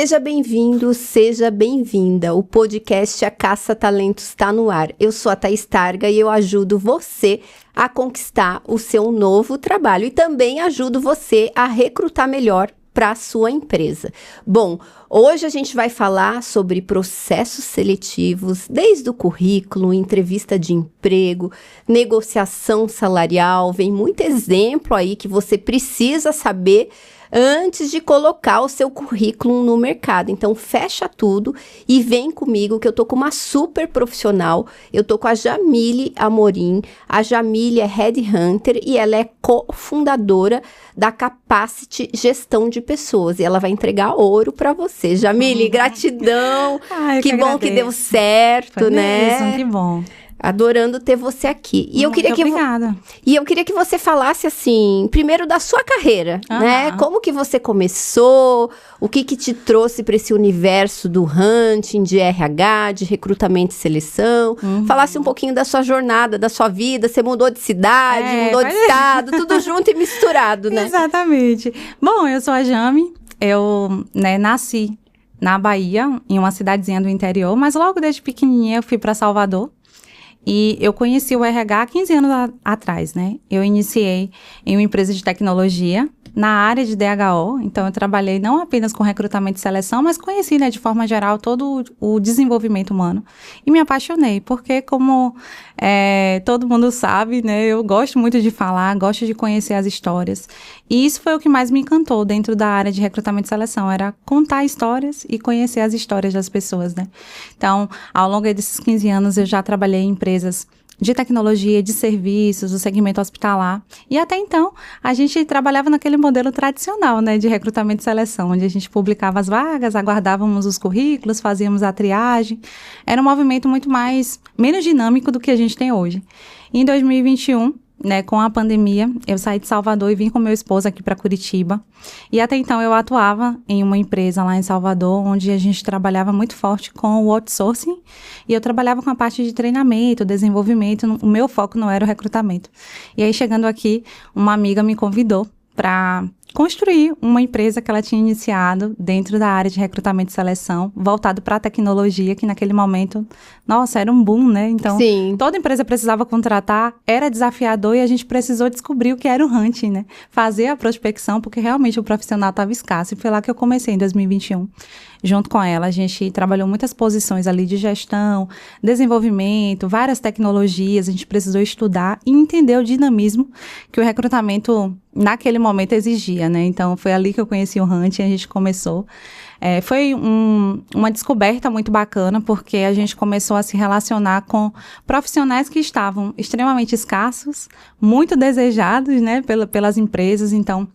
Seja bem-vindo, seja bem-vinda. O podcast A Caça Talentos está no ar. Eu sou a Thaís Targa e eu ajudo você a conquistar o seu novo trabalho e também ajudo você a recrutar melhor para a sua empresa. Bom, hoje a gente vai falar sobre processos seletivos, desde o currículo, entrevista de emprego, negociação salarial, vem muito exemplo aí que você precisa saber antes de colocar o seu currículo no mercado. Então, fecha tudo e vem comigo que eu tô com uma super profissional. Eu tô com a Jamile Amorim. A Jamile é Headhunter e ela é cofundadora da Capacity Gestão de Pessoas. E ela vai entregar ouro para você. Jamile, gratidão. Ai, que bom agradeço. Que deu certo, Foi né? mesmo, que bom. Adorando ter você aqui. E eu queria que obrigada. E eu queria que você falasse, assim, primeiro da sua carreira, né? Como que você começou, o que te trouxe para esse universo do hunting, de RH, de recrutamento e seleção. Falasse um pouquinho da sua jornada, da sua vida. Você mudou de cidade, mudou de estado, tudo junto e misturado, né? Exatamente. Bom, eu sou a Jami, eu nasci na Bahia, em uma cidadezinha do interior, mas logo desde pequenininha eu fui para Salvador. E eu conheci o RH há 15 anos atrás, né? Eu iniciei em uma empresa de tecnologia na área de DHO, então eu trabalhei não apenas com recrutamento e seleção, mas conheci, né, de forma geral, todo o desenvolvimento humano. E me apaixonei, porque como todo mundo sabe, né, eu gosto muito de falar, gosto de conhecer as histórias. E isso foi o que mais me encantou dentro da área de recrutamento e seleção, era contar histórias e conhecer as histórias das pessoas, né? Então, ao longo desses 15 anos, eu já trabalhei em empresas de tecnologia, de serviços, do segmento hospitalar. E até então, a gente trabalhava naquele modelo tradicional, né, de recrutamento e seleção, onde a gente publicava as vagas, aguardávamos os currículos, fazíamos a triagem. Era um movimento menos dinâmico do que a gente tem hoje. Em 2021, né, com a pandemia, eu saí de Salvador e vim com meu esposo aqui para Curitiba. E até então eu atuava em uma empresa lá em Salvador, onde a gente trabalhava muito forte com o outsourcing. E eu trabalhava com a parte de treinamento, desenvolvimento. O meu foco não era o recrutamento. E aí, chegando aqui, uma amiga me convidou para construir uma empresa que ela tinha iniciado dentro da área de recrutamento e seleção, voltado para a tecnologia, que naquele momento, nossa, era um boom, né? Então, Sim. Toda empresa precisava contratar, era desafiador e a gente precisou descobrir o que era o hunting, né? Fazer a prospecção, porque realmente o profissional estava escasso. E foi lá que eu comecei, em 2021. Junto com ela, a gente trabalhou muitas posições ali de gestão, desenvolvimento, várias tecnologias. A gente precisou estudar e entender o dinamismo que o recrutamento naquele momento exigia, né? Então, foi ali que eu conheci o hunting e a gente começou. Foi uma descoberta muito bacana, porque a gente começou a se relacionar com profissionais que estavam extremamente escassos, muito desejados, né, pelas empresas. Então,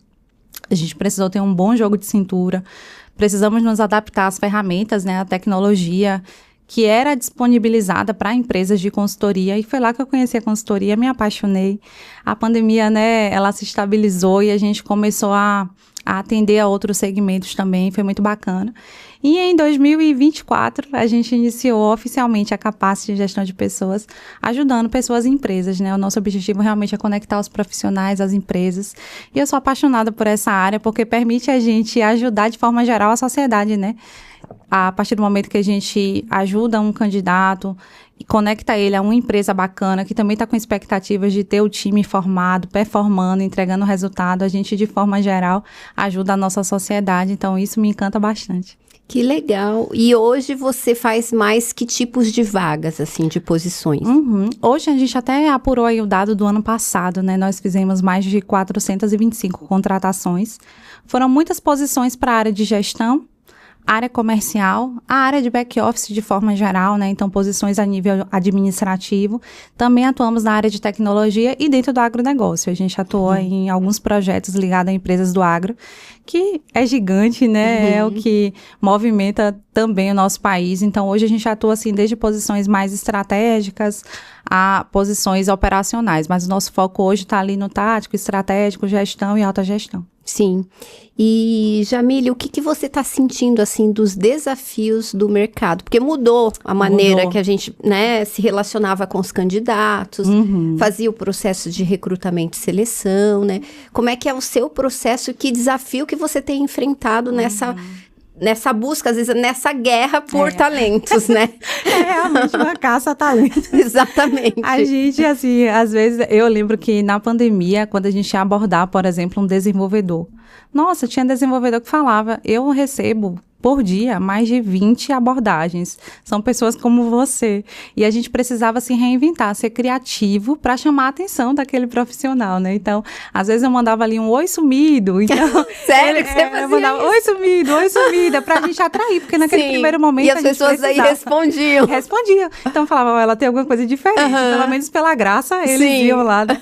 a gente precisou ter um bom jogo de cintura, precisamos nos adaptar às ferramentas, né, à tecnologia que era disponibilizada para empresas de consultoria, e foi lá que eu conheci a consultoria, me apaixonei. A pandemia, né, ela se estabilizou e a gente começou a atender a outros segmentos também, foi muito bacana. E em 2024, a gente iniciou oficialmente a Capacity de Gestão de Pessoas, ajudando pessoas e empresas, né? O nosso objetivo realmente é conectar os profissionais às empresas. E eu sou apaixonada por essa área, porque permite a gente ajudar de forma geral a sociedade, né? A partir do momento que a gente ajuda um candidato e conecta ele a uma empresa bacana, que também está com expectativas de ter o time formado, performando, entregando resultado, a gente, de forma geral, ajuda a nossa sociedade. Então, isso me encanta bastante. Que legal. E hoje você faz mais que tipos de vagas, assim, de posições? Hoje a gente até apurou aí o dado do ano passado, né? Nós fizemos mais de 425 contratações. Foram muitas posições para a área de gestão, área comercial, a área de back-office de forma geral, né? Então, posições a nível administrativo. Também atuamos na área de tecnologia e dentro do agronegócio. A gente atuou em alguns projetos ligados a empresas do agro, que é gigante, né? É o que movimenta também o nosso país. Então, hoje a gente atua, assim, desde posições mais estratégicas a posições operacionais. Mas o nosso foco hoje está ali no tático, estratégico, gestão e alta gestão. Sim. E, Jamile, o que você está sentindo, assim, dos desafios do mercado? Porque mudou a maneira que a gente, né, se relacionava com os candidatos, fazia o processo de recrutamento e seleção, né? Como é que é o seu processo? Que desafio que você tem enfrentado nessa busca, às vezes nessa guerra por talentos, né? É realmente uma caça a talentos. Exatamente. A gente, assim, às vezes, eu lembro que na pandemia, quando a gente ia abordar, por exemplo, um desenvolvedor. Nossa, tinha desenvolvedor que falava, eu recebo por dia mais de 20 abordagens. São pessoas como você. E a gente precisava se reinventar, ser criativo para chamar a atenção daquele profissional, né? Então, às vezes eu mandava ali um oi sumido. Então, Sério que você fazia eu mandava isso? oi sumida, pra gente atrair, porque naquele Sim. primeiro momento E as pessoas aí respondiam. Respondia. Então falava, ela tem alguma coisa diferente. Pelo menos pela graça, eles iam lá, né?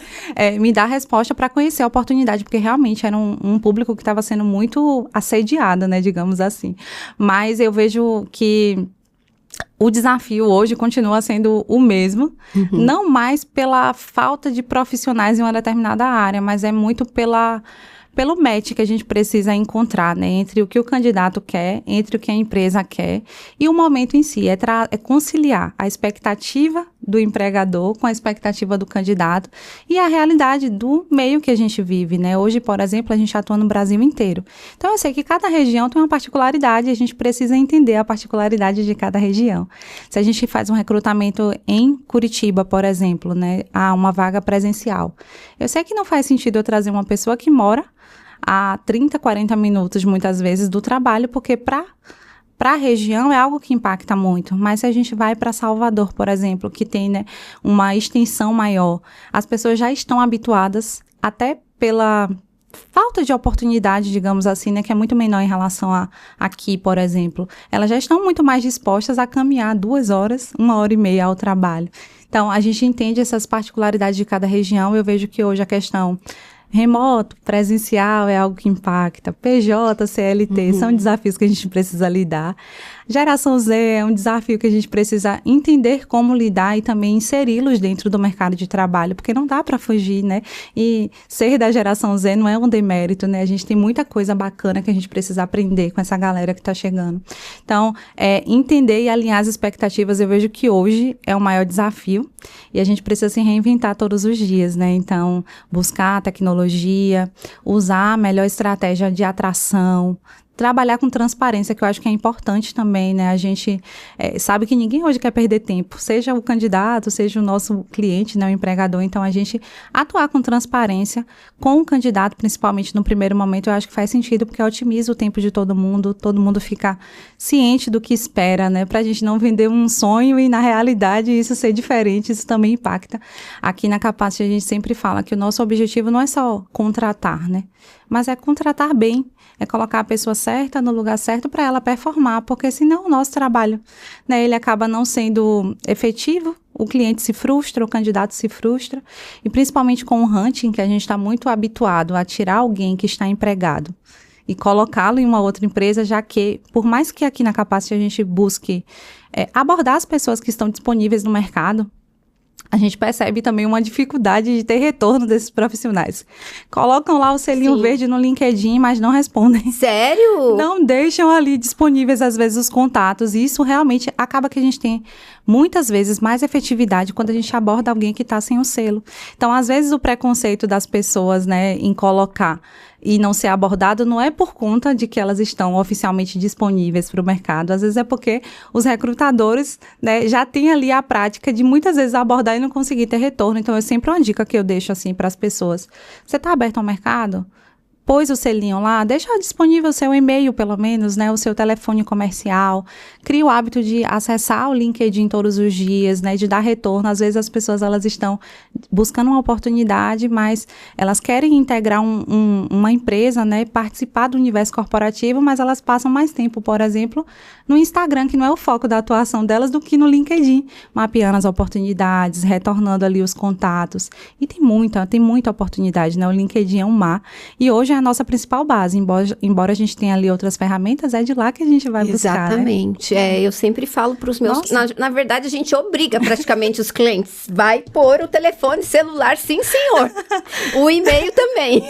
Me dar a resposta para conhecer a oportunidade, porque realmente era um público que estava sendo muito assediado, né? Digamos assim. Mas eu vejo que o desafio hoje continua sendo o mesmo, não mais pela falta de profissionais em uma determinada área, mas é muito pelo match que a gente precisa encontrar, né, entre o que o candidato quer, entre o que a empresa quer e o momento em si, é conciliar a expectativa do empregador com a expectativa do candidato e a realidade do meio que a gente vive, né? Hoje, por exemplo, a gente atua no Brasil inteiro. Então, eu sei que cada região tem uma particularidade e a gente precisa entender a particularidade de cada região. Se a gente faz um recrutamento em Curitiba, por exemplo, né, há uma vaga presencial, eu sei que não faz sentido eu trazer uma pessoa que mora a 30, 40 minutos, muitas vezes, do trabalho, porque para a região é algo que impacta muito. Mas se a gente vai para Salvador, por exemplo, que tem, né, uma extensão maior, as pessoas já estão habituadas, até pela falta de oportunidade, digamos assim, né, que é muito menor em relação a aqui, por exemplo. Elas já estão muito mais dispostas a caminhar 2 horas, 1h30 ao trabalho. Então, a gente entende essas particularidades de cada região. Eu vejo que hoje a questão remoto, presencial é algo que impacta. PJ, CLT, são desafios que a gente precisa lidar. Geração Z é um desafio que a gente precisa entender como lidar e também inseri-los dentro do mercado de trabalho, porque não dá para fugir, né? E ser da geração Z não é um demérito, né? A gente tem muita coisa bacana que a gente precisa aprender com essa galera que está chegando. Então, entender e alinhar as expectativas, eu vejo que hoje é o maior desafio e a gente precisa se reinventar todos os dias, né? Então, buscar tecnologia, usar a melhor estratégia de atração, trabalhar com transparência, que eu acho que é importante também, né? A gente sabe que ninguém hoje quer perder tempo, seja o candidato, seja o nosso cliente, né, o empregador. Então, a gente atuar com transparência com o candidato, principalmente no primeiro momento, eu acho que faz sentido, porque otimiza o tempo de todo mundo fica ciente do que espera, né? Pra gente não vender um sonho e, na realidade, isso ser diferente, isso também impacta. Aqui na Capacity, a gente sempre fala que o nosso objetivo não é só contratar, né? Mas é contratar bem, é colocar a pessoa certa no lugar certo para ela performar, porque senão o nosso trabalho, né, ele acaba não sendo efetivo, o cliente se frustra, o candidato se frustra, e principalmente com o hunting, que a gente está muito habituado a tirar alguém que está empregado e colocá-lo em uma outra empresa, já que, por mais que aqui na Capacity a gente busque abordar as pessoas que estão disponíveis no mercado, a gente percebe também uma dificuldade de ter retorno desses profissionais. Colocam lá o selinho verde no LinkedIn, mas não respondem. Sério? Não deixam ali disponíveis, às vezes, os contatos. E isso realmente acaba que a gente tem, muitas vezes, mais efetividade quando a gente aborda alguém que está sem o selo. Então, às vezes, o preconceito das pessoas, né, em colocar e não ser abordado não é por conta de que elas estão oficialmente disponíveis para o mercado. Às vezes é porque os recrutadores, né, já têm ali a prática de muitas vezes abordar e não conseguir ter retorno. Então, é sempre uma dica que eu deixo assim para as pessoas. Você está aberto ao mercado? Pôs o selinho lá, deixa disponível o seu e-mail, pelo menos, né, o seu telefone comercial. Cria o hábito de acessar o LinkedIn todos os dias, né, de dar retorno. Às vezes as pessoas, elas estão buscando uma oportunidade, mas elas querem integrar uma empresa, né, participar do universo corporativo, mas elas passam mais tempo, por exemplo, no Instagram, que não é o foco da atuação delas, do que no LinkedIn, mapeando as oportunidades, retornando ali os contatos. E tem muita oportunidade, né, o LinkedIn é um mar. E hoje é a nossa principal base, embora a gente tenha ali outras ferramentas, é de lá que a gente vai buscar, exatamente, né? Eu sempre falo para os meus... Na verdade, a gente obriga praticamente os clientes. Vai pôr o telefone celular, sim, senhor. O e-mail também.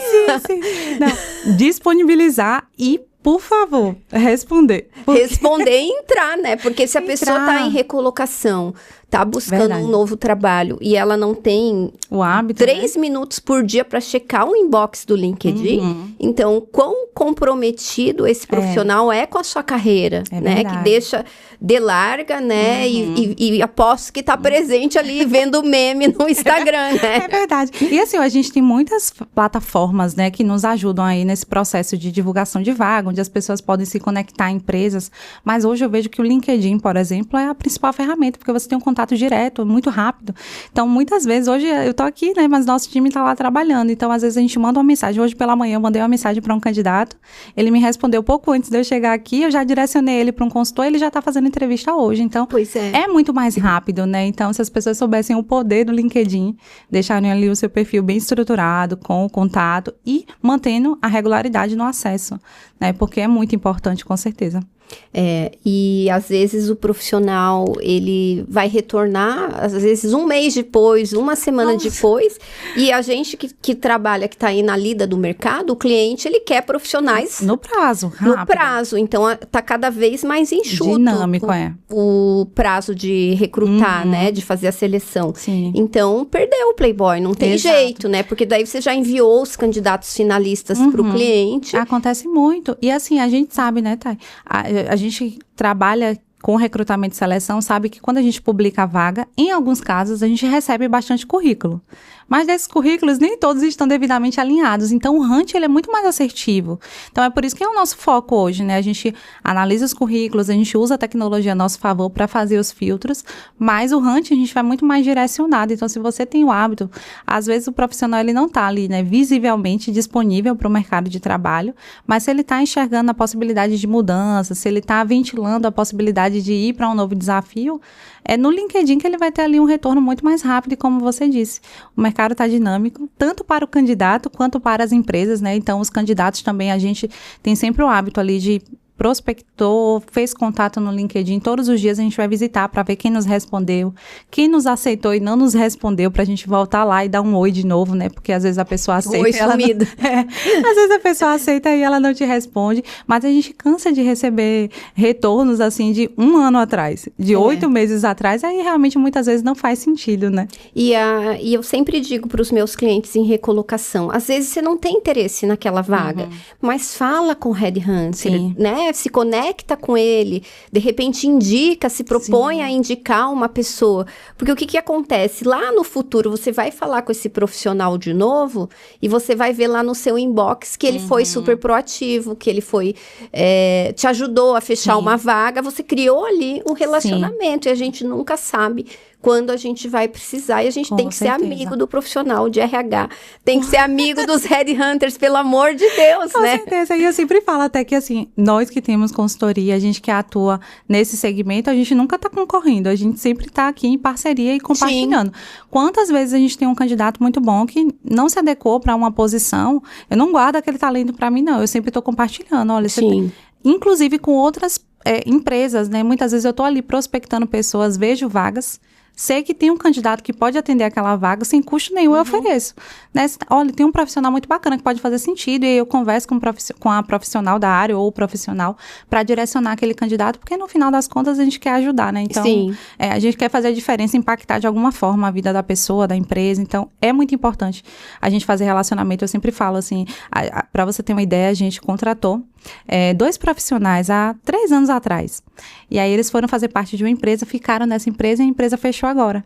Sim. Não, disponibilizar e por favor, responder. Responder e entrar, né? Porque se a pessoa tá em recolocação, tá buscando um novo trabalho e ela não tem o hábito, 3 minutos por dia para checar o inbox do LinkedIn, então quão comprometido esse profissional é com a sua carreira, né? Verdade. Que deixa de larga, né? E aposto que tá presente ali vendo meme no Instagram, né? É verdade. E assim, a gente tem muitas plataformas, né, que nos ajudam aí nesse processo de divulgação de vaga, onde as pessoas podem se conectar a empresas, mas hoje eu vejo que o LinkedIn, por exemplo, é a principal ferramenta, porque você tem um contato direto, muito rápido. Então, muitas vezes, hoje eu tô aqui, né, mas nosso time tá lá trabalhando, então às vezes a gente manda uma mensagem. Hoje pela manhã eu mandei uma mensagem para um candidato, ele me respondeu pouco antes de eu chegar aqui, eu já direcionei ele para um consultor, ele já tá fazendo entrevista hoje, então Pois é muito mais rápido, né? Então, se as pessoas soubessem o poder do LinkedIn, deixarem ali o seu perfil bem estruturado, com o contato e mantendo a regularidade no acesso, né? Porque é muito importante, com certeza. E às vezes o profissional, ele vai retornar, às vezes um mês depois, uma semana depois, e a gente que trabalha, que está aí na lida do mercado, o cliente, ele quer profissionais no prazo, rápido. No prazo, então está cada vez mais enxuto. Dinâmico, o prazo de recrutar, né, de fazer a seleção. Sim. Então, perdeu o Playboy, não tem jeito, né, porque daí você já enviou os candidatos finalistas para o cliente. Acontece muito, e assim, a gente sabe, né, Thay, a gente trabalha com recrutamento e seleção, sabe que quando a gente publica a vaga, em alguns casos, a gente recebe bastante currículo. Mas desses currículos, nem todos estão devidamente alinhados. Então, o Hunt, ele é muito mais assertivo. Então, é por isso que é o nosso foco hoje, né? A gente analisa os currículos, a gente usa a tecnologia a nosso favor para fazer os filtros, mas o Hunt, a gente vai muito mais direcionado. Então, se você tem o hábito, às vezes o profissional, ele não está ali, né, visivelmente disponível para o mercado de trabalho, mas se ele está enxergando a possibilidade de mudança, se ele está ventilando a possibilidade de ir para um novo desafio, é no LinkedIn que ele vai ter ali um retorno muito mais rápido, e como você disse, o mercado está dinâmico, tanto para o candidato quanto para as empresas, né? Então, os candidatos também, a gente tem sempre o hábito ali de prospectou, fez contato no LinkedIn, todos os dias a gente vai visitar para ver quem nos respondeu, quem nos aceitou e não nos respondeu, para a gente voltar lá e dar um oi de novo, né? Porque às vezes a pessoa aceita. Oi, sumido. Às vezes a pessoa aceita e ela não te responde, mas a gente cansa de receber retornos assim de 1 ano atrás, de 8 meses atrás, aí realmente muitas vezes não faz sentido, né? E eu sempre digo para os meus clientes em recolocação, às vezes você não tem interesse naquela vaga, mas fala com o headhunter, né? Se conecta com ele, de repente indica, se propõe a indicar uma pessoa. Porque o que acontece? Lá no futuro, você vai falar com esse profissional de novo e você vai ver lá no seu inbox que ele foi super proativo, que ele foi, te ajudou a fechar uma vaga, você criou ali um relacionamento e a gente nunca sabe quando a gente vai precisar, e a gente tem que ser amigo do profissional de RH, tem que ser amigo dos headhunters, pelo amor de Deus, né? Com certeza, e eu sempre falo até que assim, nós que temos consultoria, a gente que atua nesse segmento, a gente nunca está concorrendo, a gente sempre está aqui em parceria e compartilhando. Quantas vezes a gente tem um candidato muito bom que não se adequou para uma posição, eu não guardo aquele talento para mim não, eu sempre estou compartilhando, olha, você tem, inclusive com outras empresas, né? Muitas vezes eu estou ali prospectando pessoas, vejo vagas, sei que tem um candidato que pode atender aquela vaga, sem custo nenhum eu ofereço. Né? Olha, tem um profissional muito bacana que pode fazer sentido, e aí eu converso com a profissional da área ou o profissional para direcionar aquele candidato, porque no final das contas a gente quer ajudar, né? Então, a gente quer fazer a diferença, impactar de alguma forma a vida da pessoa, da empresa. Então, é muito importante a gente fazer relacionamento. Eu sempre falo assim, para você ter uma ideia, a gente contratou 2 profissionais há 3 anos atrás. E aí eles foram fazer parte de uma empresa, ficaram nessa empresa e a empresa fechou agora.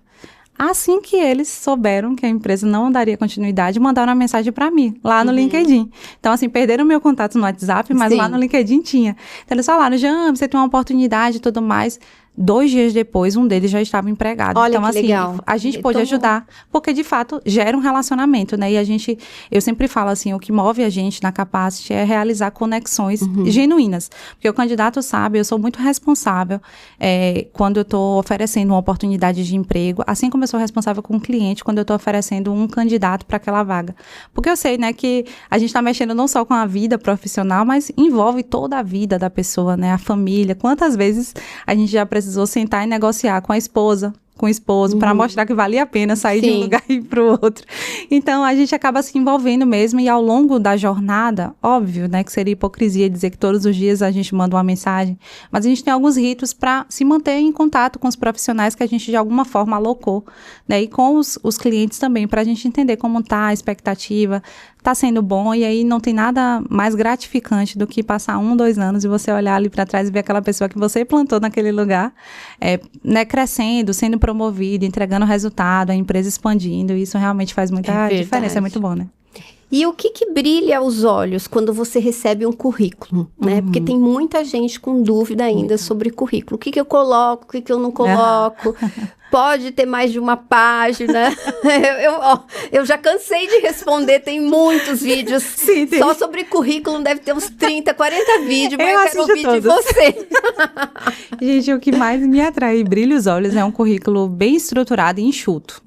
Assim que eles souberam que a empresa não daria continuidade, mandaram uma mensagem para mim, lá no LinkedIn. Então, assim, perderam meu contato no WhatsApp, mas lá no LinkedIn tinha. Então, eles falaram, Jean, você tem uma oportunidade e tudo mais. 2 dias depois, um deles já estava empregado. Olha, então, que assim, legal. a gente pôde ajudar, porque de fato gera um relacionamento, né? E eu sempre falo assim, o que move a gente na Capacity é realizar conexões genuínas. Porque o candidato sabe, eu sou muito responsável quando eu estou oferecendo uma oportunidade de emprego, assim como eu sou responsável com o cliente quando eu estou oferecendo um candidato para aquela vaga. Porque eu sei, né, que a gente está mexendo não só com a vida profissional, mas envolve toda a vida da pessoa, né? A família. Quantas vezes a gente já precisou sentar e negociar com a esposa, com o esposo, para mostrar que valia a pena sair de um lugar e ir para o outro. Então, a gente acaba se envolvendo mesmo, e ao longo da jornada, óbvio, né, que seria hipocrisia dizer que todos os dias a gente manda uma mensagem, mas a gente tem alguns ritos para se manter em contato com os profissionais que a gente de alguma forma alocou, né, e com os clientes também, para a gente entender como está a expectativa, está sendo bom, e aí não tem nada mais gratificante do que passar 1, 2 anos e você olhar ali para trás e ver aquela pessoa que você plantou naquele lugar, né, crescendo, sendo promovida, entregando resultado, a empresa expandindo. Isso realmente faz muita diferença, é muito bom, né? E o que brilha aos olhos quando você recebe um currículo, né? Porque tem muita gente com dúvida ainda sobre currículo. O que eu coloco, o que eu não coloco? Pode ter mais de uma página. Eu já cansei de responder, tem muitos vídeos. Sim, tem. Só sobre currículo, deve ter uns 30, 40 vídeos, mas eu quero ouvir todos. de você. Gente, o que mais me atrai e brilha os olhos é um currículo bem estruturado e enxuto,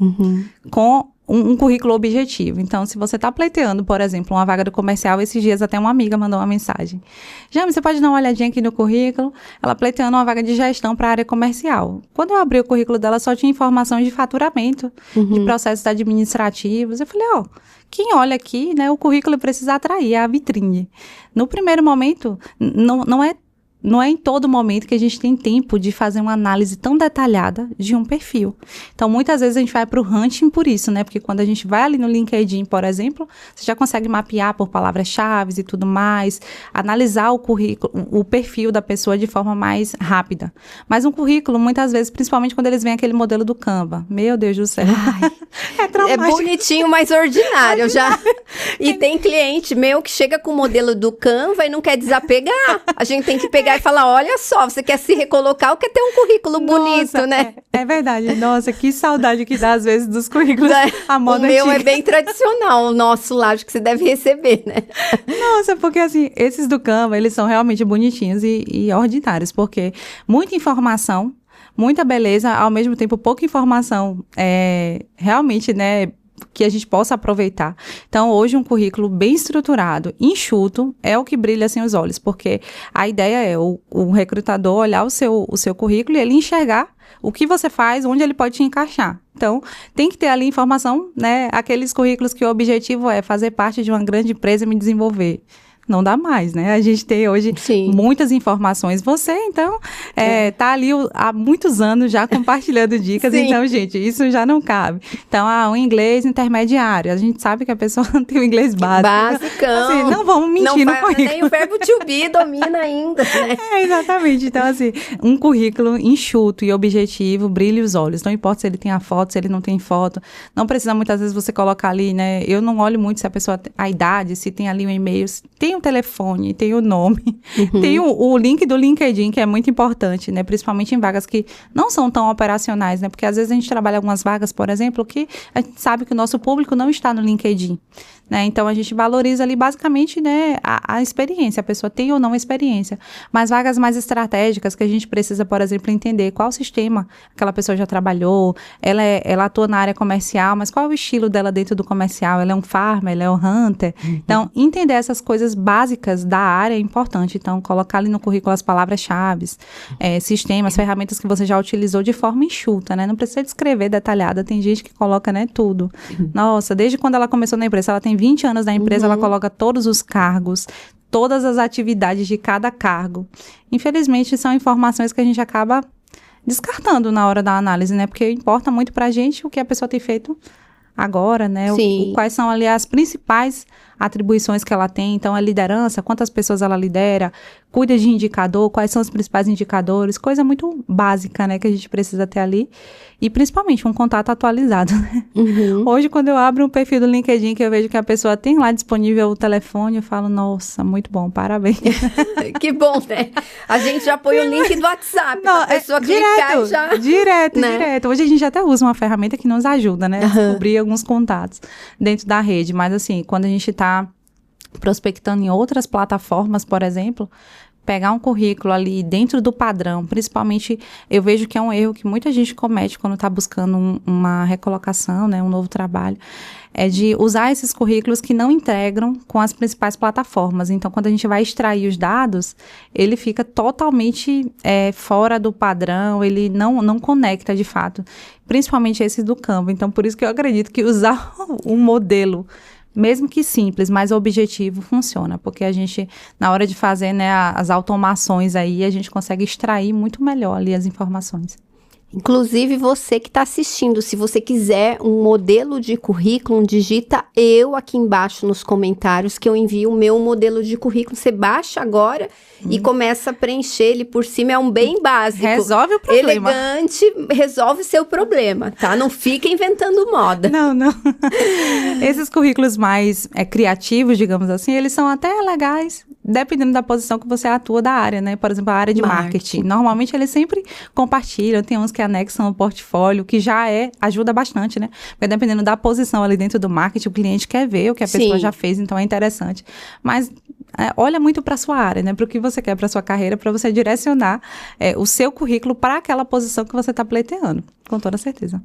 com um currículo objetivo. Então, se você está pleiteando, por exemplo, uma vaga do comercial, esses dias até uma amiga mandou uma mensagem. Jame, você pode dar uma olhadinha aqui no currículo? Ela pleiteando uma vaga de gestão para a área comercial. Quando eu abri o currículo dela, só tinha informação de faturamento, de processos administrativos. Eu falei, quem olha aqui, né, o currículo precisa atrair, é a vitrine. No primeiro momento, não é em todo momento que a gente tem tempo de fazer uma análise tão detalhada de um perfil. Então, muitas vezes a gente vai para o hunting por isso, né? Porque quando a gente vai ali no LinkedIn, por exemplo, você já consegue mapear por palavras-chave e tudo mais, analisar o currículo, o perfil da pessoa de forma mais rápida. Mas um currículo, muitas vezes, principalmente quando eles vêm aquele modelo do Canva, meu Deus do céu. É traumático. É bonitinho, mas ordinário já. E tem cliente meu que chega com o modelo do Canva e não quer desapegar. A gente tem que pegar e falar, olha só, você quer se recolocar ou quer ter um currículo bonito, né? É verdade. Nossa, que saudade que dá às vezes dos currículos. A moda o meu antiga. é bem tradicional, o nosso lá, acho que você deve receber, né? Nossa, porque assim, esses do Canva, eles são realmente bonitinhos e ordinários, porque muita informação, muita beleza, ao mesmo tempo pouca informação, realmente, né, que a gente possa aproveitar. Então, hoje, um currículo bem estruturado, enxuto, é o que brilha assim os olhos, porque a ideia é o recrutador olhar o seu currículo e ele enxergar o que você faz, onde ele pode te encaixar. Então, tem que ter ali informação, né, aqueles currículos que o objetivo é fazer parte de uma grande empresa e me desenvolver. Não dá mais, né? A gente tem hoje muitas informações. Você, então, tá ali há muitos anos já compartilhando dicas. Sim. Então, gente, isso já não cabe. Então, o inglês intermediário. A gente sabe que a pessoa tem o inglês básico. Basicão. Assim, não vamos mentir no currículo. Nem o verbo to be domina ainda, né? Exatamente. Então, assim, um currículo enxuto e objetivo, brilha os olhos. Não importa se ele tem a foto, se ele não tem foto. Não precisa, muitas vezes, você colocar ali, né? Eu não olho muito se a pessoa, a idade, se tem ali um e-mail, se tem o telefone, tem o nome, tem o link do LinkedIn, que é muito importante, né? Principalmente em vagas que não são tão operacionais, né? Porque às vezes a gente trabalha algumas vagas, por exemplo, que a gente sabe que o nosso público não está no LinkedIn, né? Então a gente valoriza ali basicamente, né, a experiência, a pessoa tem ou não experiência. Mas vagas mais estratégicas que a gente precisa, por exemplo, entender qual sistema aquela pessoa já trabalhou, ela atua na área comercial, mas qual é o estilo dela dentro do comercial? Ela é um farmer, ela é um hunter? Então, entender essas coisas básicas da área é importante. Então, colocar ali no currículo as palavras-chave, sistemas, ferramentas que você já utilizou de forma enxuta, né? Não precisa descrever detalhada. Tem gente que coloca, né, tudo. Nossa, desde quando ela começou na empresa, ela tem 20 anos na empresa, ela coloca todos os cargos, todas as atividades de cada cargo. Infelizmente, são informações que a gente acaba descartando na hora da análise, né? Porque importa muito pra gente o que a pessoa tem feito agora, né? Quais são ali as principais atribuições que ela tem. Então, a liderança, quantas pessoas ela lidera, cuida de indicador, quais são os principais indicadores, coisa muito básica, né, que a gente precisa ter ali. E, principalmente, um contato atualizado, né? Hoje, quando eu abro um perfil do LinkedIn, que eu vejo que a pessoa tem lá disponível o telefone, eu falo, nossa, muito bom, parabéns. Que bom, né? A gente já põe o link do WhatsApp, a pessoa clicar e já... Direto. Hoje a gente até usa uma ferramenta que nos ajuda, né, a descobrir alguns contatos dentro da rede. Mas, assim, quando a gente está prospectando em outras plataformas, por exemplo, pegar um currículo ali dentro do padrão, principalmente, eu vejo que é um erro que muita gente comete quando está buscando uma recolocação, né, um novo trabalho, é de usar esses currículos que não integram com as principais plataformas. Então, quando a gente vai extrair os dados, ele fica totalmente fora do padrão, ele não conecta de fato, principalmente esses do Canva. Então, por isso que eu acredito que usar um modelo, mesmo que simples, mas objetivo, funciona, porque a gente, na hora de fazer, né, as automações aí, a gente consegue extrair muito melhor ali as informações. Inclusive, você que está assistindo, se você quiser um modelo de currículo, digita eu aqui embaixo nos comentários que eu envio o meu modelo de currículo. Você baixa agora e começa a preencher ele por cima. É um bem básico. Resolve o problema. Elegante, resolve seu problema, tá? Não fica inventando moda. Não. Esses currículos mais criativos, digamos assim, eles são até legais, dependendo da posição que você atua da área, né? Por exemplo, a área de marketing. Normalmente, eles sempre compartilham, tem uns que anexam o portfólio, que já ajuda bastante, né? Porque dependendo da posição ali dentro do marketing, o cliente quer ver o que a pessoa já fez, então é interessante. Mas olha muito para a sua área, né? Para o que você quer para a sua carreira, para você direcionar o seu currículo para aquela posição que você está pleiteando, com toda certeza.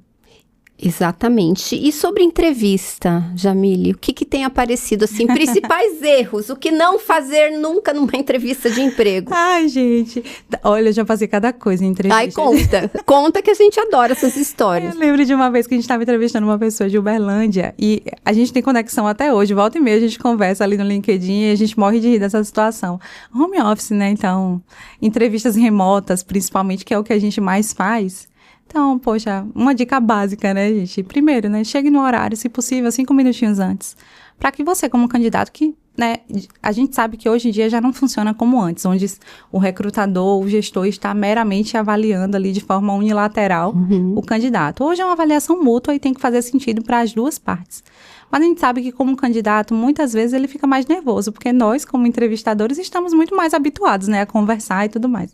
Exatamente. E sobre entrevista, Jamile, o que tem aparecido, assim, principais erros? O que não fazer nunca numa entrevista de emprego? Ai, gente, olha, eu já passei cada coisa em entrevista. Ai, conta que a gente adora essas histórias. Eu lembro de uma vez que a gente estava entrevistando uma pessoa de Uberlândia e a gente tem conexão até hoje, volta e meia a gente conversa ali no LinkedIn e a gente morre de rir dessa situação. Home office, né, então, entrevistas remotas, principalmente, que é o que a gente mais faz. Então, poxa, uma dica básica, né, gente? Primeiro, né, chegue no horário, se possível, 5 minutinhos antes. Para que você, como candidato, que, né, a gente sabe que hoje em dia já não funciona como antes, onde o recrutador, o gestor está meramente avaliando ali de forma unilateral o candidato. Hoje é uma avaliação mútua e tem que fazer sentido para as duas partes. Mas a gente sabe que como candidato, muitas vezes ele fica mais nervoso, porque nós, como entrevistadores, estamos muito mais habituados, né, a conversar e tudo mais.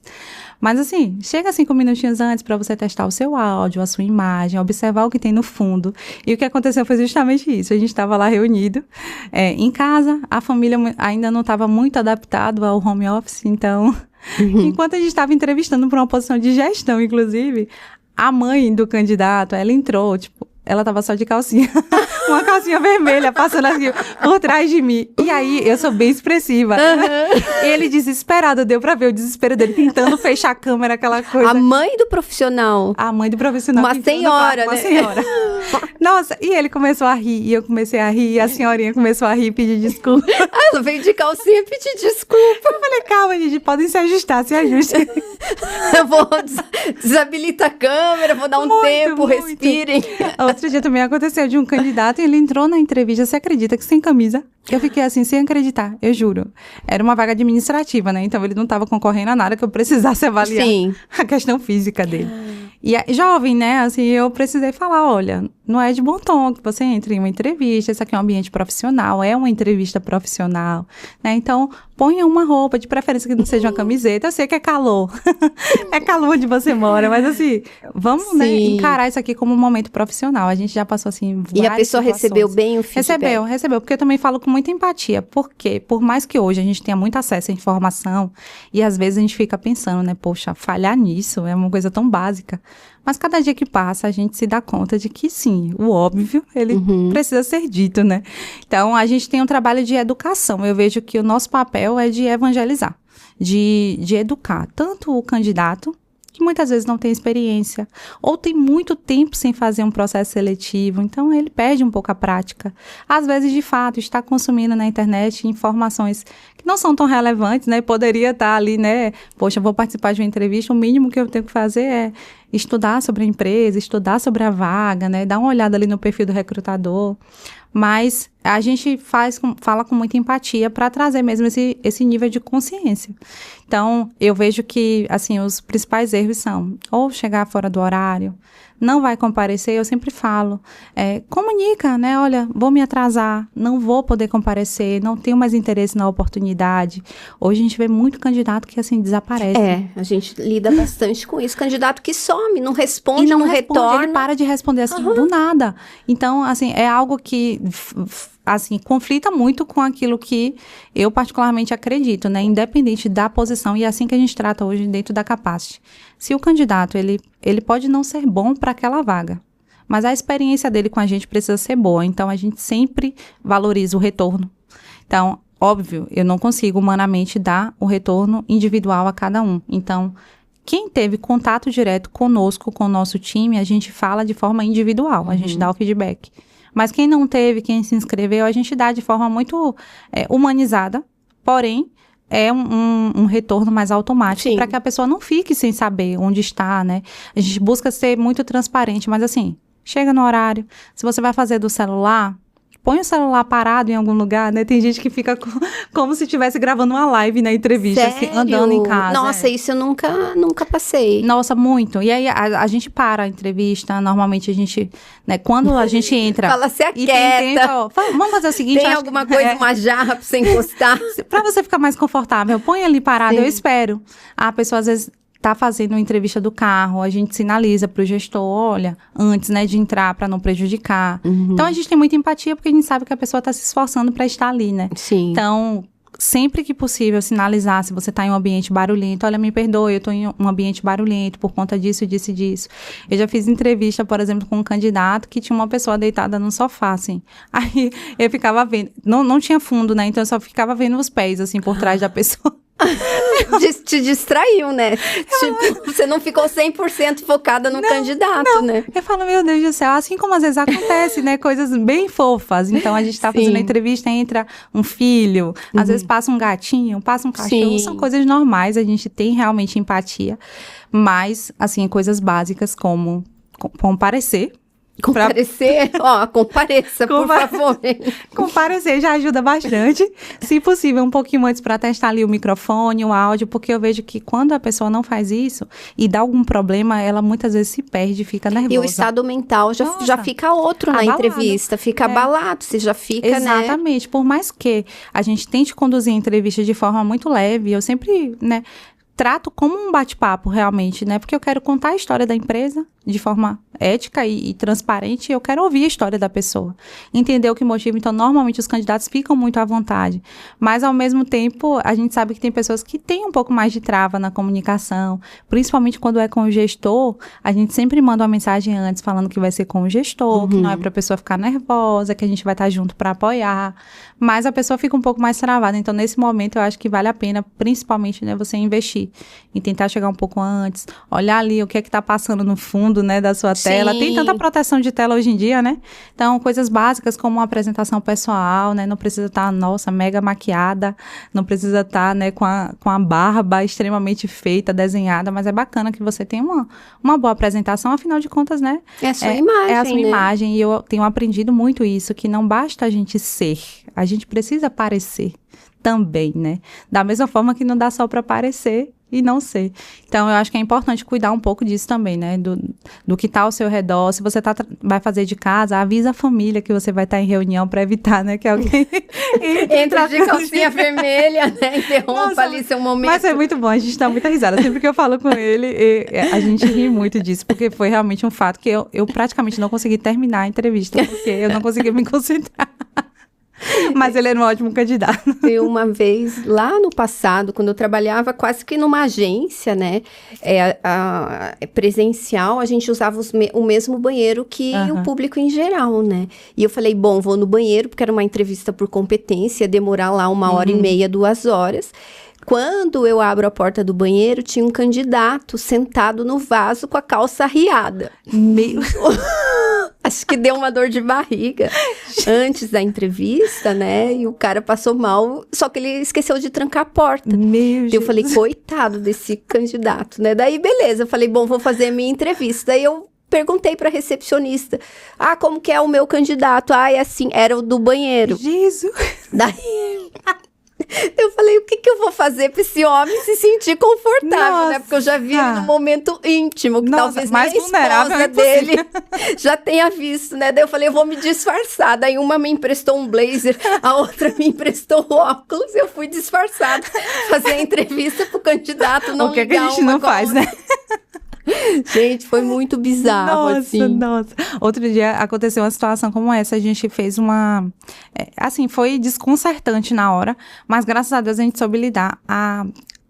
Mas assim, chega 5 minutinhos antes para você testar o seu áudio, a sua imagem, observar o que tem no fundo. E o que aconteceu foi justamente isso. A gente estava lá reunido em casa, a família ainda não estava muito adaptada ao home office, então, enquanto a gente estava entrevistando para uma posição de gestão, inclusive, a mãe do candidato, ela entrou, tipo, ela tava só de calcinha, uma calcinha vermelha passando assim por trás de mim. E aí, eu sou bem expressiva. Ele desesperado, deu pra ver o desespero dele, tentando fechar a câmera, aquela coisa. A mãe do profissional. A mãe do profissional. Uma senhora, né? Uma senhora. Nossa, e ele começou a rir, e eu comecei a rir, e a senhorinha começou a rir e pedir desculpa. Ela veio de calcinha e pedir desculpa. Eu falei, calma, gente, podem se ajustar, se ajustem. Eu vou desabilitar a câmera, vou dar um tempo, respirem. Outro dia também aconteceu de um candidato e ele entrou na entrevista, você acredita que sem camisa? Eu fiquei assim, sem acreditar, eu juro. Era uma vaga administrativa, né? Então ele não estava concorrendo a nada que eu precisasse avaliar a questão física dele. E jovem, né? Assim, eu precisei falar, olha, não é de bom tom que você entre em uma entrevista, isso aqui é um ambiente profissional, é uma entrevista profissional, né? Então, ponha uma roupa, de preferência que não seja uma camiseta. Eu sei que é calor, é calor onde você mora, mas assim, vamos, né, encarar isso aqui como um momento profissional. A gente já passou, assim, várias E a pessoa situações. recebeu bem o feedback? Recebeu, porque eu também falo com muita empatia, porque por mais que hoje a gente tenha muito acesso à informação, e às vezes a gente fica pensando, né, poxa, falhar nisso é uma coisa tão básica, mas cada dia que passa a gente se dá conta de que sim, o óbvio, ele precisa ser dito, né? Então, a gente tem um trabalho de educação. Eu vejo que o nosso papel é de evangelizar, de educar tanto o candidato, que muitas vezes não tem experiência, ou tem muito tempo sem fazer um processo seletivo, então ele perde um pouco a prática. Às vezes, de fato, está consumindo na internet informações que não são tão relevantes, né? Poderia estar ali, né? Poxa, eu vou participar de uma entrevista, o mínimo que eu tenho que fazer é estudar sobre a empresa, estudar sobre a vaga, né? Dar uma olhada ali no perfil do recrutador. Mas a gente fala com muita empatia para trazer mesmo esse nível de consciência. Então, eu vejo que, assim, os principais erros são ou chegar fora do horário, não vai comparecer, eu sempre falo, comunica, né, olha, vou me atrasar, não vou poder comparecer, não tenho mais interesse na oportunidade. Hoje a gente vê muito candidato que, assim, desaparece. A gente lida bastante com isso, candidato que some, não responde, e não retorna. Ele para de responder, assim, do nada. Então, assim, é algo que assim, conflita muito com aquilo que eu particularmente acredito, né? Independente da posição, e é assim que a gente trata hoje dentro da Capacity. Se o candidato, ele pode não ser bom para aquela vaga, mas a experiência dele com a gente precisa ser boa, então a gente sempre valoriza o retorno. Então, óbvio, eu não consigo humanamente dar o retorno individual a cada um. Então, quem teve contato direto conosco, com o nosso time, a gente fala de forma individual, a gente dá o feedback. Mas quem não teve, quem se inscreveu, a gente dá de forma muito humanizada, porém, é um retorno mais automático para que a pessoa não fique sem saber onde está, né? A gente busca ser muito transparente, mas assim, chega no horário, se você vai fazer do celular, põe o celular parado em algum lugar, né? Tem gente que fica como se estivesse gravando uma live na entrevista, assim, andando em casa. Nossa, isso eu nunca passei. Nossa, muito. E aí a gente para a entrevista, normalmente a gente, né, quando a gente entra... Fala, se e tem tempo, vamos fazer o seguinte... Tem alguma coisa, uma jarra pra você encostar? Pra você ficar mais confortável, põe ali parado, eu espero. A pessoa às vezes tá fazendo uma entrevista do carro, a gente sinaliza pro gestor, olha, antes, né, de entrar para não prejudicar. Então a gente tem muita empatia porque a gente sabe que a pessoa tá se esforçando para estar ali, né? Sim. Então, sempre que possível, sinalizar se você tá em um ambiente barulhento, olha, me perdoe, eu tô em um ambiente barulhento por conta disso, disso e disso. Eu já fiz entrevista, por exemplo, com um candidato que tinha uma pessoa deitada no sofá, assim. Aí eu ficava vendo, não tinha fundo, né? Então eu só ficava vendo os pés, assim, por trás da pessoa. Te distraiu, né? Tipo, você não ficou 100% focada no candidato, né? Eu falo, meu Deus do céu, assim como às vezes acontece, né? Coisas bem fofas. Então, a gente tá fazendo a entrevista, entra um filho, às vezes passa um gatinho, passa um cachorro. São coisas normais, a gente tem realmente empatia. Mas, assim, coisas básicas como comparecer. Comparecer, compareça, por favor. Comparecer já ajuda bastante. Se possível, um pouquinho antes para testar ali o microfone, o áudio, porque eu vejo que quando a pessoa não faz isso e dá algum problema, ela muitas vezes se perde, fica nervosa. E o estado mental já fica outro na entrevista, fica abalado, você já fica, Exatamente, por mais que a gente tente conduzir a entrevista de forma muito leve, eu sempre, né, trato como um bate-papo realmente, né? Porque eu quero contar a história da empresa de forma ética e transparente, e eu quero ouvir a história da pessoa, entender o que motiva. Então, normalmente os candidatos ficam muito à vontade, mas ao mesmo tempo, a gente sabe que tem pessoas que têm um pouco mais de trava na comunicação, principalmente quando é com o gestor, a gente sempre manda uma mensagem antes falando que vai ser com o gestor, que não é para a pessoa ficar nervosa, que a gente vai estar junto para apoiar, mas a pessoa fica um pouco mais travada. Então, nesse momento, eu acho que vale a pena, principalmente, né, você investir em tentar chegar um pouco antes, olhar ali o que é que está passando no fundo, né, da sua tela. Tem tanta proteção de tela hoje em dia, né? Então, coisas básicas como uma apresentação pessoal, né? Não precisa estar, mega maquiada, não precisa estar, né, com a barba extremamente feita, desenhada, mas é bacana que você tenha uma boa apresentação, afinal de contas, né? É a sua imagem, é a sua imagem, e eu tenho aprendido muito isso, que não basta a gente ser, a gente precisa parecer também, né? Da mesma forma que não dá só para parecer e não ser. Então, eu acho que é importante cuidar um pouco disso também, né? Do que tá ao seu redor. Se você vai fazer de casa, avisa a família que você vai estar em reunião para evitar, né? Que alguém entra de calcinha vermelha, né? Interrompa ali seu momento. Mas é muito bom, a gente dá muita risada. Sempre que eu falo com ele, a gente ri muito disso, porque foi realmente um fato que eu praticamente não consegui terminar a entrevista, porque eu não consegui me concentrar. Mas ele era um ótimo candidato. Eu uma vez, lá no passado, quando eu trabalhava quase que numa agência, né, presencial, a gente usava o mesmo banheiro que o público em geral, né. E eu falei, bom, vou no banheiro, porque era uma entrevista por competência, ia demorar lá 1h30, 2 horas. Quando eu abro a porta do banheiro, tinha um candidato sentado no vaso com a calça arriada. Acho que deu uma dor de barriga antes da entrevista, né? E o cara passou mal, só que ele esqueceu de trancar a porta. Eu falei, coitado desse candidato, né? Daí, beleza, eu falei, bom, vou fazer a minha entrevista. Daí eu perguntei pra recepcionista, como que é o meu candidato? É assim, era o do banheiro. Jesus! Daí... eu falei, o que eu vou fazer pra esse homem se sentir confortável, né? Porque eu já vi ele num momento íntimo, que talvez nem a esposa dele já tenha visto, né? Daí eu falei, eu vou me disfarçar. Daí uma me emprestou um blazer, a outra me emprestou óculos, eu fui disfarçada fazer a entrevista pro candidato não ligar. O que a gente não faz, né? Gente, foi muito bizarro, assim. Nossa. Outro dia aconteceu uma situação como essa, a gente fez assim, foi desconcertante na hora, mas graças a Deus a gente soube lidar.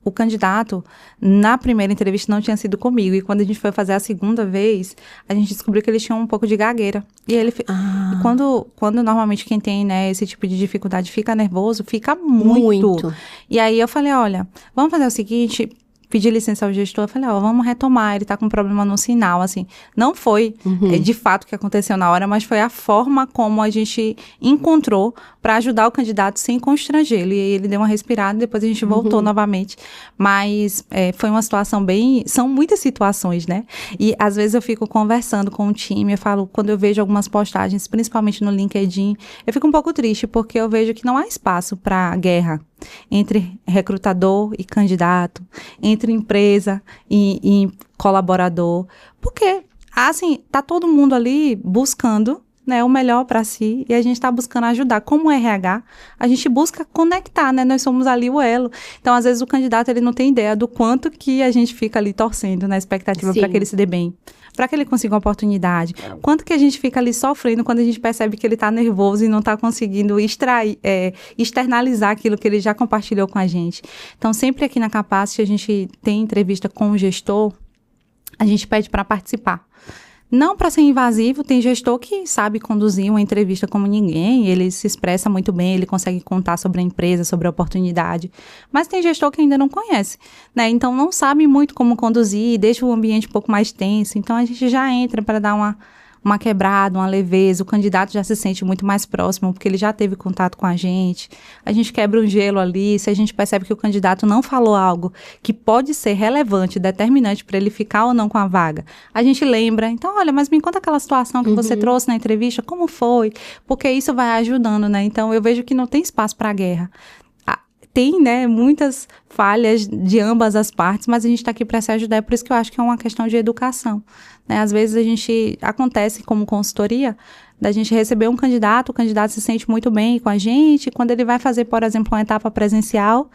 O candidato, na primeira entrevista, não tinha sido comigo. E quando a gente foi fazer a segunda vez, a gente descobriu que ele tinha um pouco de gagueira. E ele e quando normalmente quem tem, né, esse tipo de dificuldade fica nervoso, fica muito. E aí eu falei, olha, vamos fazer o seguinte... Pedi licença ao gestor, falei, vamos retomar, ele tá com problema no sinal, assim. Não foi de fato o que aconteceu na hora, mas foi a forma como a gente encontrou para ajudar o candidato sem constrangê-lo. E aí ele deu uma respirada, depois a gente voltou novamente. Mas foi uma situação são muitas situações, né? E às vezes eu fico conversando com o time, eu falo, quando eu vejo algumas postagens, principalmente no LinkedIn, eu fico um pouco triste, porque eu vejo que não há espaço para guerra entre recrutador e candidato, entre empresa e colaborador, porque, assim, tá todo mundo ali buscando, né, o melhor para si, e a gente está buscando ajudar. Como RH, a gente busca conectar, né, nós somos ali o elo. Então, às vezes, o candidato, ele não tem ideia do quanto que a gente fica ali torcendo na expectativa para que ele se dê bem, para que ele consiga uma oportunidade. Quanto que a gente fica ali sofrendo quando a gente percebe que ele está nervoso e não está conseguindo externalizar aquilo que ele já compartilhou com a gente. Então, sempre aqui na Capacity, a gente tem entrevista com o gestor, a gente pede para participar. Não para ser invasivo, tem gestor que sabe conduzir uma entrevista como ninguém, ele se expressa muito bem, ele consegue contar sobre a empresa, sobre a oportunidade, mas tem gestor que ainda não conhece, né? Então não sabe muito como conduzir, deixa o ambiente um pouco mais tenso, então a gente já entra para dar uma quebrada, uma leveza, o candidato já se sente muito mais próximo, porque ele já teve contato com a gente quebra um gelo ali, se a gente percebe que o candidato não falou algo que pode ser relevante, determinante para ele ficar ou não com a vaga, a gente lembra, então, olha, mas me conta aquela situação que você trouxe na entrevista, como foi? Porque isso vai ajudando, né? Então, eu vejo que não tem espaço para guerra. Tem, né, muitas falhas de ambas as partes, mas a gente está aqui para se ajudar, é por isso que eu acho que é uma questão de educação, né? Às vezes acontece como consultoria, da gente receber um candidato, o candidato se sente muito bem com a gente, quando ele vai fazer, por exemplo, uma etapa presencial,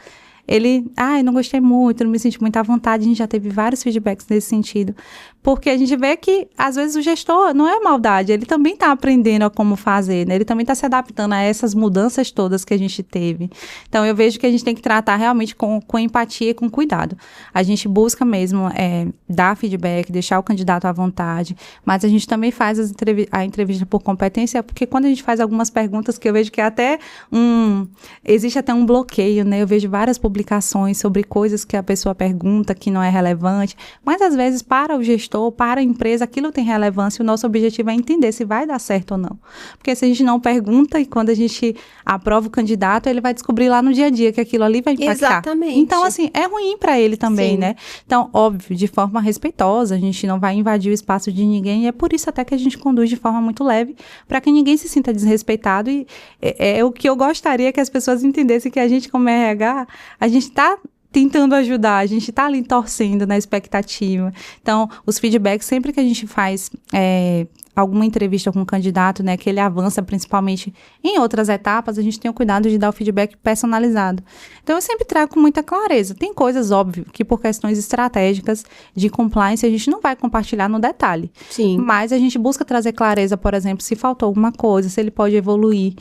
ele, não gostei muito, não me senti muito à vontade, a gente já teve vários feedbacks nesse sentido, porque a gente vê que, às vezes, o gestor não é maldade, ele também está aprendendo a como fazer, né? Ele também está se adaptando a essas mudanças todas que a gente teve. Então, eu vejo que a gente tem que tratar realmente com empatia e com cuidado. A gente busca mesmo dar feedback, deixar o candidato à vontade, mas a gente também faz a entrevista por competência, porque quando a gente faz algumas perguntas que eu vejo que existe até um bloqueio, né? Eu vejo várias publicações sobre coisas que a pessoa pergunta que não é relevante, mas às vezes para o gestor, para a empresa, aquilo tem relevância, o nosso objetivo é entender se vai dar certo ou não. Porque se a gente não pergunta e quando a gente aprova o candidato, ele vai descobrir lá no dia a dia que aquilo ali vai impactar. Exatamente. Então, assim, é ruim para ele também, né? Então, óbvio, de forma respeitosa, a gente não vai invadir o espaço de ninguém e é por isso até que a gente conduz de forma muito leve, para que ninguém se sinta desrespeitado e é o que eu gostaria que as pessoas entendessem, que a gente como RH, a gente está tentando ajudar, a gente está ali torcendo na expectativa. Então, os feedbacks, sempre que a gente faz alguma entrevista com o candidato, né, que ele avança principalmente em outras etapas, a gente tem o cuidado de dar o feedback personalizado. Então, eu sempre trago com muita clareza. Tem coisas, óbvio, que por questões estratégicas de compliance, a gente não vai compartilhar no detalhe. Sim. Mas a gente busca trazer clareza, por exemplo, se faltou alguma coisa, se ele pode evoluir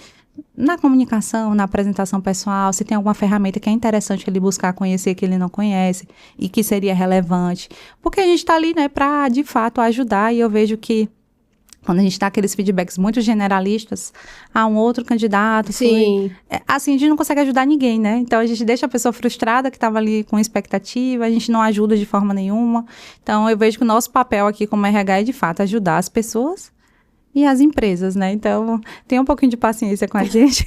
na comunicação, na apresentação pessoal, se tem alguma ferramenta que é interessante ele buscar conhecer que ele não conhece e que seria relevante. Porque a gente está ali, né, para, de fato, ajudar, e eu vejo que quando a gente dá aqueles feedbacks muito generalistas, um outro candidato, sim, assim, a gente não consegue ajudar ninguém, né? Então, a gente deixa a pessoa frustrada que estava ali com expectativa, a gente não ajuda de forma nenhuma. Então, eu vejo que o nosso papel aqui como RH é, de fato, ajudar as pessoas e as empresas, né? Então, tenha um pouquinho de paciência com a gente.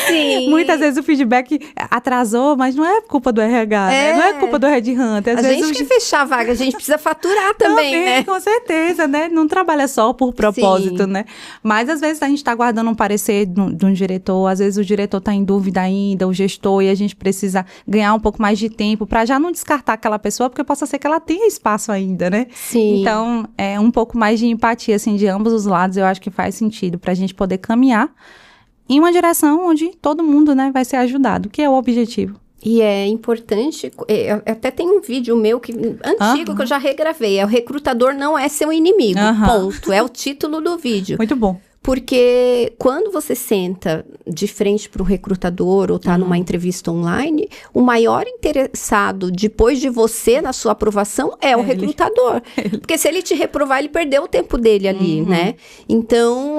Sim. Muitas vezes o feedback atrasou, mas não é culpa do RH, né? Não é culpa do Headhunter. Às vezes gente quer fechar a vaga, a gente precisa faturar também, né? Com certeza, né? Não trabalha só por propósito, né? Mas às vezes a gente está aguardando um parecer de um diretor, às vezes o diretor está em dúvida ainda, o gestor, e a gente precisa ganhar um pouco mais de tempo para já não descartar aquela pessoa, porque possa ser que ela tenha espaço ainda, né? Sim. Então, um pouco mais de empatia, assim, de ambos os lados, eu acho que faz sentido para a gente poder caminhar em uma direção onde todo mundo, né, vai ser ajudado, que é o objetivo. E é importante, até tem um vídeo meu antigo que eu já regravei, o recrutador não é seu inimigo, ponto, é o título do vídeo. Muito bom. Porque quando você senta de frente para o recrutador ou está numa entrevista online, o maior interessado depois de você na sua aprovação é o recrutador. Porque se ele te reprovar, ele perdeu o tempo dele ali, né? Então,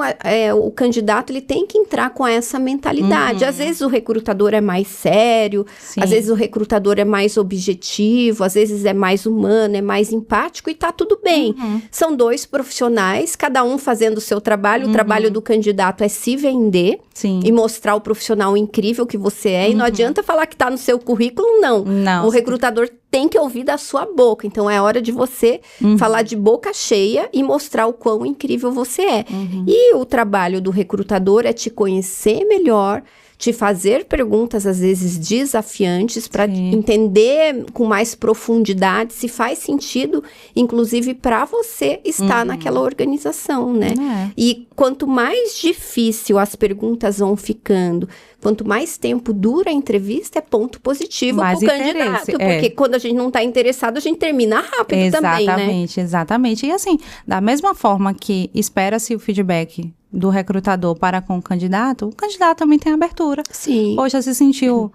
o candidato ele tem que entrar com essa mentalidade. Às vezes o recrutador é mais sério, às vezes o recrutador é mais objetivo, às vezes é mais humano, é mais empático e tá tudo bem. São dois profissionais, cada um fazendo o seu trabalho, o trabalho do candidato é se vender e mostrar o profissional incrível que você é. E não adianta falar que tá no seu currículo, não. O recrutador tem que ouvir da sua boca. Então, é hora de você falar de boca cheia e mostrar o quão incrível você é. E o trabalho do recrutador é te conhecer melhor, te fazer perguntas, às vezes, desafiantes, para entender com mais profundidade se faz sentido, inclusive, para você estar naquela organização, né? E quanto mais difícil as perguntas vão ficando, quanto mais tempo dura a entrevista, é ponto positivo para o candidato. Porque quando a gente não está interessado, a gente termina rápido também, né? Exatamente. E assim, da mesma forma que espera-se o feedback do recrutador para com o candidato também tem abertura. Sim. Poxa, se sentiu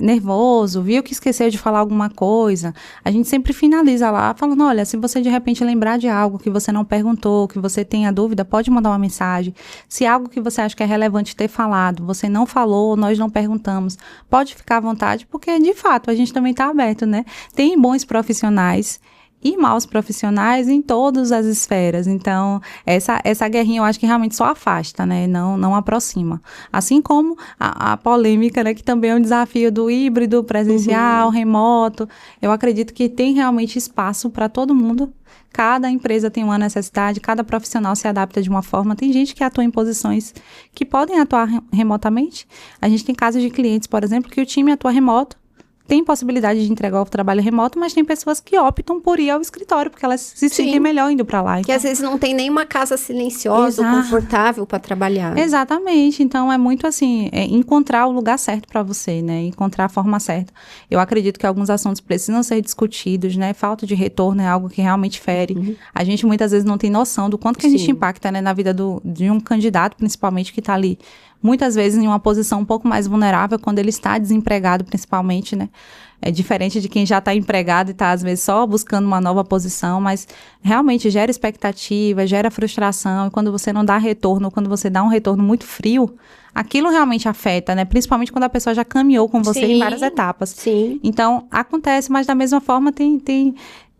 nervoso, viu que esqueceu de falar alguma coisa. A gente sempre finaliza lá falando, olha, se você de repente lembrar de algo que você não perguntou, que você tenha dúvida, pode mandar uma mensagem. Se algo que você acha que é relevante ter falado, você não falou, nós não perguntamos, pode ficar à vontade, porque de fato a gente também está aberto, né? Tem bons profissionais e maus profissionais em todas as esferas. Então, essa guerrinha eu acho que realmente só afasta, né? Não aproxima. Assim como a polêmica, né? Que também é um desafio do híbrido, presencial, remoto. Eu acredito que tem realmente espaço para todo mundo. Cada empresa tem uma necessidade, cada profissional se adapta de uma forma. Tem gente que atua em posições que podem atuar remotamente. A gente tem casos de clientes, por exemplo, que o time atua remoto, tem possibilidade de entregar o trabalho remoto, mas tem pessoas que optam por ir ao escritório, porque elas se sentem melhor indo para lá. Então, que às vezes não tem nenhuma casa silenciosa ou confortável para trabalhar. Exatamente. Então, é muito assim, encontrar o lugar certo para você, né? Encontrar a forma certa. Eu acredito que alguns assuntos precisam ser discutidos, né? Falta de retorno é algo que realmente fere. A gente muitas vezes não tem noção do quanto que a gente impacta, né? Na vida de um candidato, principalmente, que está ali muitas vezes em uma posição um pouco mais vulnerável, quando ele está desempregado, principalmente, né? É diferente de quem já está empregado e está, às vezes, só buscando uma nova posição, mas realmente gera expectativa, gera frustração, e quando você não dá retorno, quando você dá um retorno muito frio, aquilo realmente afeta, né? Principalmente quando a pessoa já caminhou com você em várias etapas. Então, acontece, mas da mesma forma tem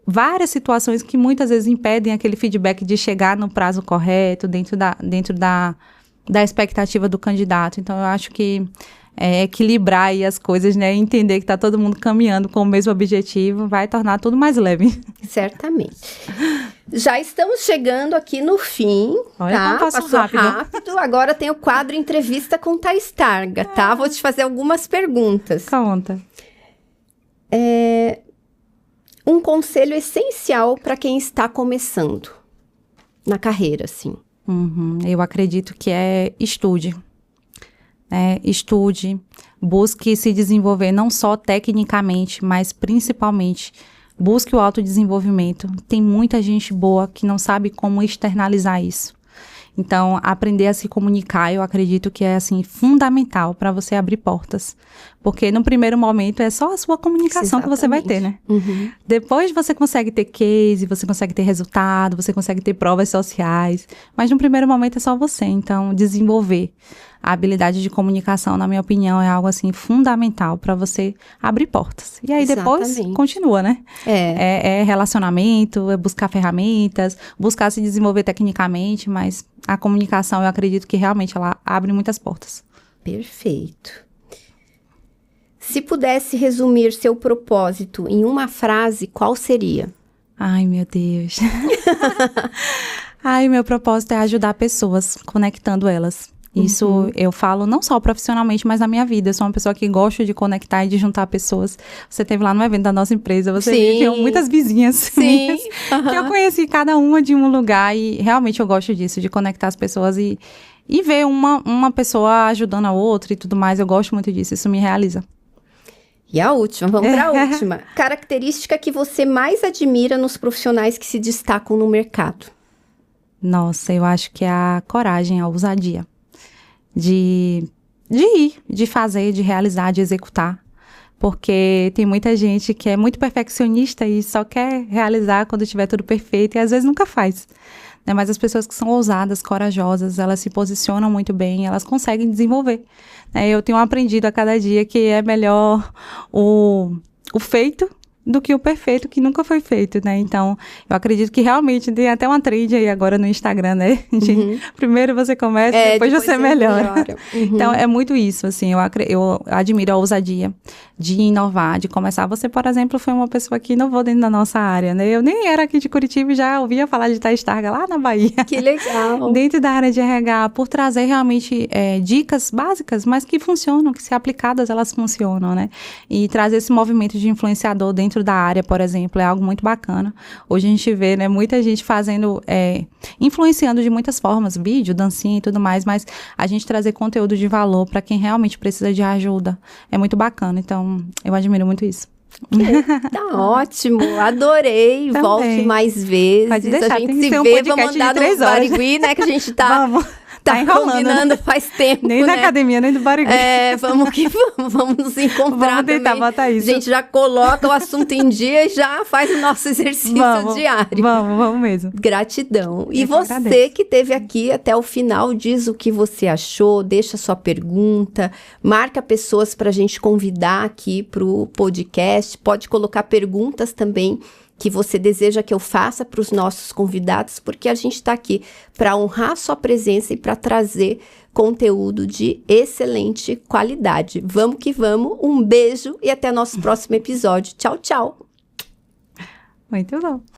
várias situações que muitas vezes impedem aquele feedback de chegar no prazo correto, dentro da expectativa do candidato. Então, eu acho que equilibrar aí as coisas, né? Entender que está todo mundo caminhando com o mesmo objetivo vai tornar tudo mais leve. Certamente. Já estamos chegando aqui no fim, tá? Passou rápido. Agora tem o quadro Entrevista com Thaís Targa, tá? Vou te fazer algumas perguntas. Conta. Um conselho essencial para quem está começando na carreira, assim. Eu acredito que estude. Estude, busque se desenvolver não só tecnicamente, mas principalmente busque o autodesenvolvimento. Tem muita gente boa que não sabe como externalizar isso. Então, aprender a se comunicar, eu acredito que é, assim, fundamental para você abrir portas. Porque, no primeiro momento, é só a sua comunicação que você vai ter, né? Depois, você consegue ter case, você consegue ter resultado, você consegue ter provas sociais. Mas, no primeiro momento, é só você. Então, desenvolver a habilidade de comunicação, na minha opinião, é algo, assim, fundamental para você abrir portas. E aí, depois, continua, né? É relacionamento, é buscar ferramentas, buscar se desenvolver tecnicamente, mas a comunicação, eu acredito que realmente ela abre muitas portas. Perfeito. Se pudesse resumir seu propósito em uma frase, qual seria? Ai, meu Deus. Meu propósito é ajudar pessoas, conectando elas. Isso eu falo não só profissionalmente, mas na minha vida. Eu sou uma pessoa que gosta de conectar e de juntar pessoas. Você esteve lá no evento da nossa empresa, você viu muitas vizinhas minhas, que eu conheci cada uma de um lugar e realmente eu gosto disso, de conectar as pessoas e ver uma pessoa ajudando a outra e tudo mais. Eu gosto muito disso, isso me realiza. E a última, vamos para a última. Característica que você mais admira nos profissionais que se destacam no mercado? Nossa, eu acho que é a coragem, a ousadia. De ir, de fazer, de realizar, de executar. Porque tem muita gente que é muito perfeccionista e só quer realizar quando tiver tudo perfeito e às vezes nunca faz. Né? Mas as pessoas que são ousadas, corajosas, elas se posicionam muito bem, elas conseguem desenvolver. Eu tenho aprendido a cada dia que é melhor o feito do que o perfeito que nunca foi feito, né? Então, eu acredito que realmente tem até uma trend aí agora no Instagram, né? Primeiro você começa, depois você melhora. Então, é muito isso, assim, eu admiro a ousadia de inovar, de começar. Você, por exemplo, foi uma pessoa que inovou dentro da nossa área, né? Eu nem era aqui de Curitiba e já ouvia falar de Taistarga lá na Bahia. Que legal! Dentro da área de RH, por trazer realmente dicas básicas, mas que funcionam, que se aplicadas, elas funcionam, né? E trazer esse movimento de influenciador dentro da área, por exemplo, é algo muito bacana. Hoje a gente vê, né, muita gente fazendo, influenciando de muitas formas, vídeo, dancinha e tudo mais, mas a gente trazer conteúdo de valor para quem realmente precisa de ajuda é muito bacana. Então, eu admiro muito isso. Tá ótimo, adorei. Também. Volte mais vezes. Pode deixar, a gente tem que se ser um vê, podcast vamos andar de no 3 horas. Barigui, né? Que a gente tá enrolando, combinando né? faz tempo, Nem né? na academia, nem do Barigui. Vamos que vamos nos encontrar. Vamos tentar também. botar isso. A gente já coloca o assunto em dia e já faz o nosso exercício diário. Vamos mesmo. Gratidão. E Eu você agradeço. que esteve aqui até o final, diz o que você achou, deixa sua pergunta, marca pessoas para a gente convidar aqui para o podcast, pode colocar perguntas também que você deseja que eu faça para os nossos convidados, porque a gente está aqui para honrar sua presença e para trazer conteúdo de excelente qualidade. Vamos que vamos, um beijo e até nosso próximo episódio. Tchau, tchau! Muito bom.